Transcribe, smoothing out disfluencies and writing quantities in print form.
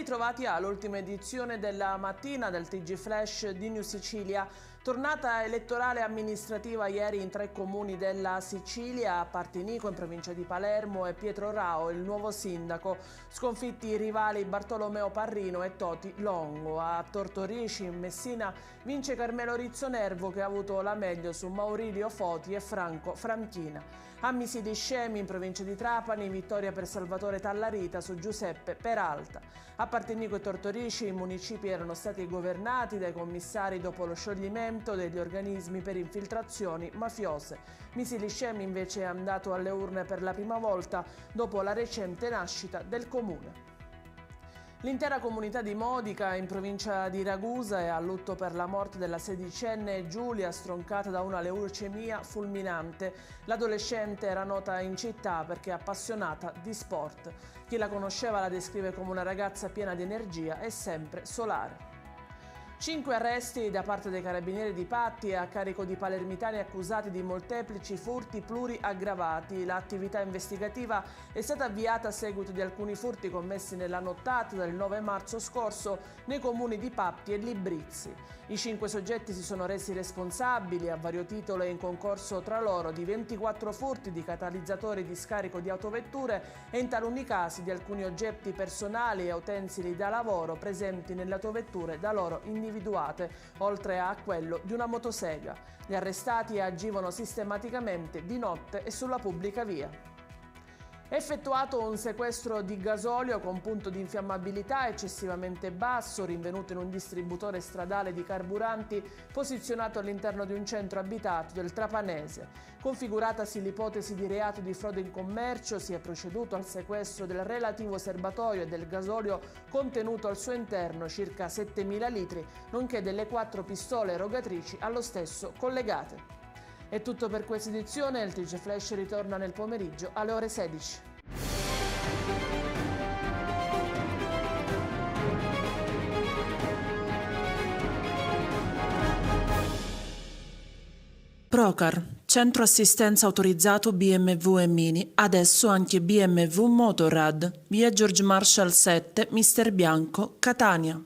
ritrovati all'ultima edizione della mattina del TG Flash di New Sicilia. Tornata elettorale amministrativa ieri in 3 comuni della Sicilia, a Partinico in provincia di Palermo e Pietrorao, il nuovo sindaco. Sconfitti i rivali Bartolomeo Parrino e Toti Longo. A Tortorici in Messina vince Carmelo Rizzonervo, che ha avuto la meglio su Maurilio Foti e Franco Franchina. A Misi di Scemi in provincia di Trapani, vittoria per Salvatore Tallarita su Giuseppe Peralta. A Partinico e Tortorici i municipi erano stati governati dai commissari dopo lo scioglimento degli organismi per infiltrazioni mafiose. Misi di Scemi invece è andato alle urne per la prima volta dopo la recente nascita del comune. L'intera comunità di Modica, in provincia di Ragusa, è a lutto per la morte della sedicenne Giulia, stroncata da una leucemia fulminante. L'adolescente era nota in città perché appassionata di sport. Chi la conosceva la descrive come una ragazza piena di energia e sempre solare. 5 arresti da parte dei carabinieri di Patti a carico di palermitani accusati di molteplici furti pluriaggravati. L'attività investigativa è stata avviata a seguito di alcuni furti commessi nella nottata del 9 marzo scorso nei comuni di Patti e Librizzi. I 5 soggetti si sono resi responsabili a vario titolo e in concorso tra loro di 24 furti di catalizzatori di scarico di autovetture e in taluni casi di alcuni oggetti personali e utensili da lavoro presenti nelle autovetture da loro individuate, oltre a quello di una motosega. Gli arrestati agivano sistematicamente di notte e sulla pubblica via. Effettuato un sequestro di gasolio con punto di infiammabilità eccessivamente basso, rinvenuto in un distributore stradale di carburanti posizionato all'interno di un centro abitato del Trapanese. Configuratasi l'ipotesi di reato di frode in commercio, si è proceduto al sequestro del relativo serbatoio e del gasolio contenuto al suo interno, circa 7.000 litri, nonché delle 4 pistole erogatrici allo stesso collegate. È tutto per questa edizione, il TG Flash ritorna nel pomeriggio alle ore 16. Procar, centro assistenza autorizzato BMW e Mini, adesso anche BMW Motorrad, via George Marshall 7, Mister Bianco, Catania.